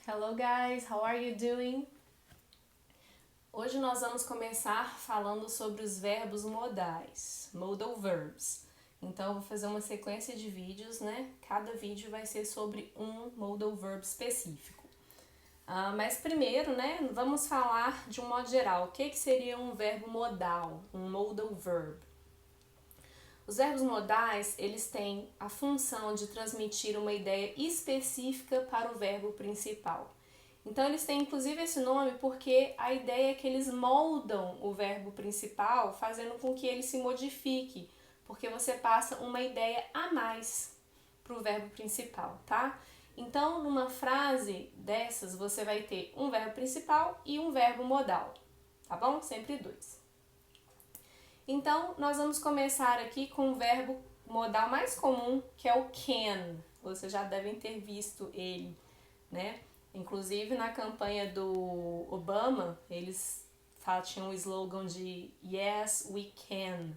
Hello guys, how are you doing? Hoje nós vamos começar falando sobre os verbos modais, modal verbs. Então eu vou fazer uma sequência de vídeos, né? Cada vídeo vai ser sobre um modal verb específico. Mas primeiro, né, vamos falar de um modo geral. O que seria um verbo modal, um modal verb? Os verbos modais, eles têm a função de transmitir uma ideia específica para o verbo principal. Então, eles têm inclusive esse nome porque a ideia é que eles moldam o verbo principal, fazendo com que ele se modifique, porque você passa uma ideia a mais para o verbo principal, tá? Então, numa frase dessas, você vai ter um verbo principal e um verbo modal, tá bom? Sempre dois. Então, nós vamos começar aqui com o verbo modal mais comum, que é o can. Vocês já devem ter visto ele, né? Inclusive, na campanha do Obama, eles tinham um slogan de Yes, we can,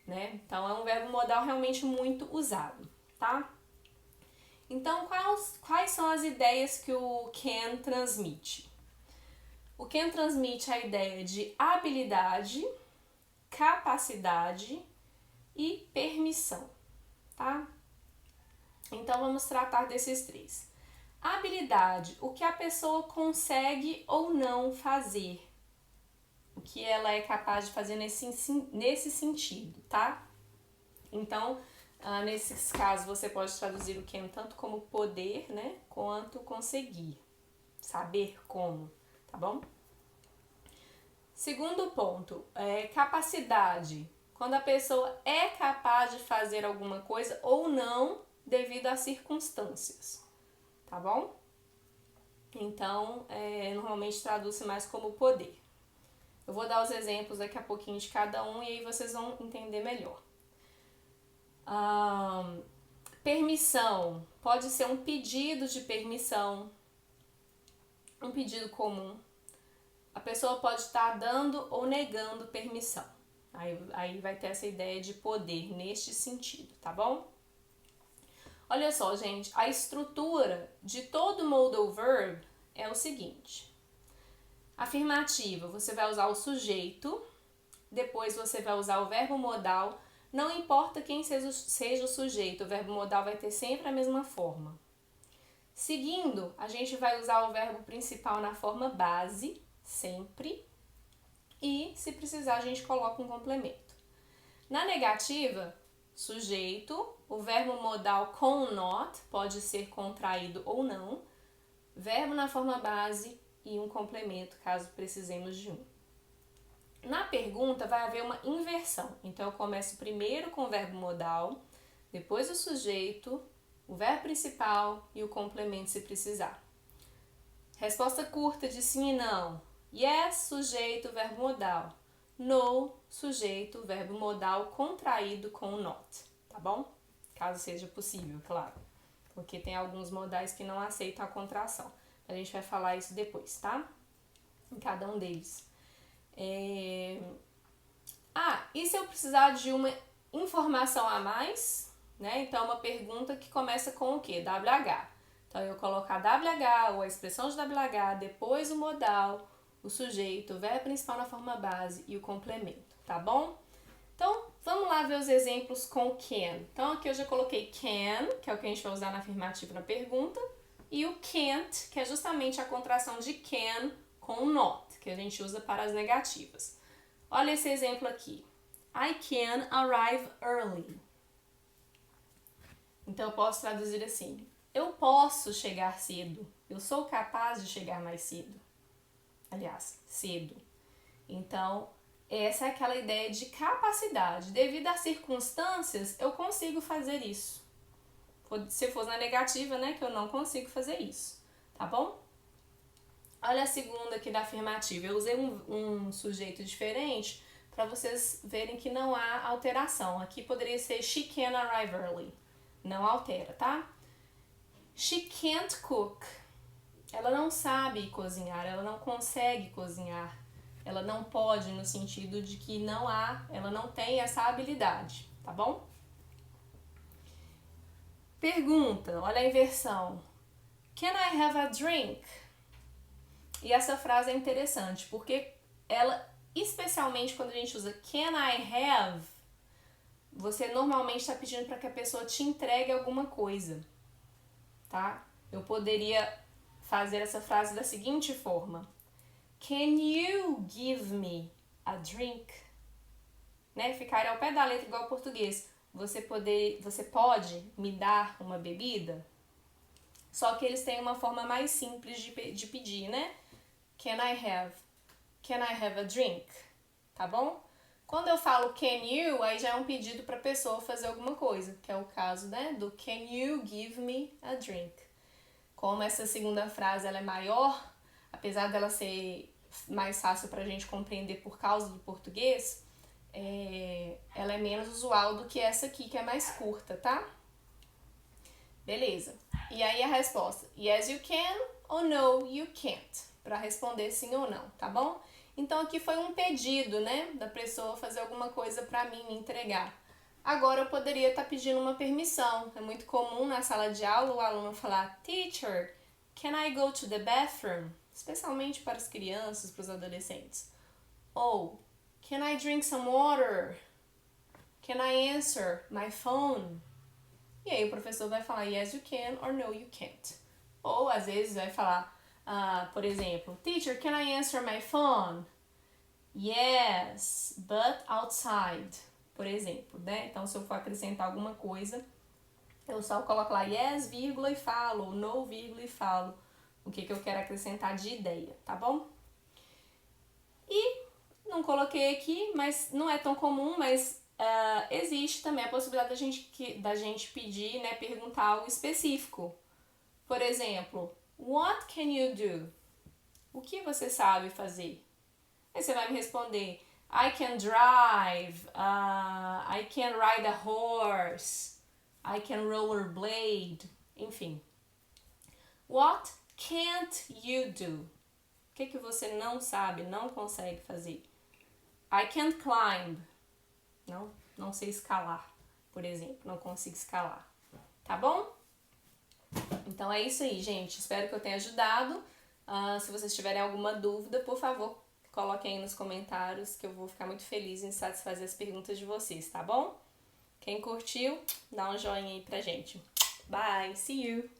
né? Então, é um verbo modal realmente muito usado, tá? Então, quais são as ideias que o can transmite? O can transmite a ideia de habilidade, capacidade e permissão, tá? Então, vamos tratar desses três. Habilidade, o que a pessoa consegue ou não fazer. O que ela é capaz de fazer nesse sentido, tá? Então, nesses casos, você pode traduzir o can tanto como poder, né? Quanto conseguir. Saber como, tá bom? Segundo ponto, capacidade. Quando a pessoa é capaz de fazer alguma coisa ou não devido às circunstâncias, tá bom? Então, normalmente traduz-se mais como poder. Eu vou dar os exemplos daqui a pouquinho de cada um e aí vocês vão entender melhor. Permissão. Pode ser um pedido de permissão, um pedido comum. A pessoa pode estar dando ou negando permissão. Aí vai ter essa ideia de poder neste sentido, tá bom? Olha só, gente, a estrutura de todo modal verb é o seguinte. Afirmativa, você vai usar o sujeito, depois você vai usar o verbo modal. Não importa quem seja o sujeito, o verbo modal vai ter sempre a mesma forma. Seguindo, a gente vai usar o verbo principal na forma base, sempre, e se precisar a gente coloca um complemento. Na negativa, sujeito, o verbo modal com not, pode ser contraído ou não, verbo na forma base e um complemento, caso precisemos de um. Na pergunta vai haver uma inversão, então eu começo primeiro com o verbo modal, depois o sujeito, o verbo principal e o complemento se precisar. Resposta curta de sim e não. Yes, sujeito, verbo modal. No, sujeito, verbo modal contraído com not, tá bom? Caso seja possível, claro. Porque tem alguns modais que não aceitam a contração. A gente vai falar isso depois, tá? Em cada um deles. E se eu precisar de uma informação a mais, né? Então, uma pergunta que começa com o quê? WH. Então, eu colocar WH ou a expressão de WH, depois o modal, o sujeito, o verbo principal na forma base e o complemento, tá bom? Então, vamos lá ver os exemplos com can. Então, aqui eu já coloquei can, que é o que a gente vai usar na afirmativa na pergunta, e o can't, que é justamente a contração de can com not, que a gente usa para as negativas. Olha esse exemplo aqui. I can arrive early. Então, eu posso traduzir assim. Eu posso chegar cedo. Eu sou capaz de chegar mais cedo. Aliás, cedo. Então, essa é aquela ideia de capacidade. Devido às circunstâncias, eu consigo fazer isso. Se for na negativa, né, que eu não consigo fazer isso. Tá bom? Olha a segunda aqui da afirmativa. Eu usei um sujeito diferente para vocês verem que não há alteração. Aqui poderia ser she can arrive early. Não altera, tá? She can't cook. Ela não sabe cozinhar, ela não consegue cozinhar. Ela não pode no sentido de que ela não tem essa habilidade, tá bom? Pergunta, olha a inversão. Can I have a drink? E essa frase é interessante, porque ela, especialmente quando a gente usa can I have, você normalmente está pedindo para que a pessoa te entregue alguma coisa, tá? Eu poderia fazer essa frase da seguinte forma: Can you give me a drink? Né? Ficar ao pé da letra igual ao português. Você pode me dar uma bebida? Só que eles têm uma forma mais simples de pedir, né? Can I have a drink? Tá bom? Quando eu falo can you, aí já é um pedido para a pessoa fazer alguma coisa, que é o caso, né, do can you give me a drink? Como essa segunda frase ela é maior, apesar dela ser mais fácil para a gente compreender por causa do português, ela é menos usual do que essa aqui, que é mais curta, tá? Beleza. E aí a resposta, yes you can ou no you can't, para responder sim ou não, tá bom? Então aqui foi um pedido, né, da pessoa fazer alguma coisa para mim, me entregar. Agora eu poderia estar pedindo uma permissão. É muito comum na sala de aula o aluno falar, teacher, can I go to the bathroom? Especialmente para as crianças, para os adolescentes. Ou, can I drink some water? Can I answer my phone? E aí o professor vai falar yes you can or no you can't. Ou às vezes vai falar, por exemplo, teacher, can I answer my phone? Yes, but outside, por exemplo, né? Então se eu for acrescentar alguma coisa, eu só coloco lá yes, vírgula e falo, ou no, vírgula e falo o que eu quero acrescentar de ideia, tá bom? E não coloquei aqui, mas não é tão comum, mas existe também a possibilidade da gente pedir, né, perguntar algo específico. Por exemplo, what can you do? O que você sabe fazer? Aí você vai me responder, I can drive, I can ride a horse, I can rollerblade, enfim. What can't you do? O que você não sabe, não consegue fazer? I can't climb. Não sei escalar, por exemplo. Não consigo escalar. Tá bom? Então é isso aí, gente. Espero que eu tenha ajudado. Se vocês tiverem alguma dúvida, por favor, coloquem aí nos comentários que eu vou ficar muito feliz em satisfazer as perguntas de vocês, tá bom? Quem curtiu, dá um joinha aí pra gente. Bye, see you!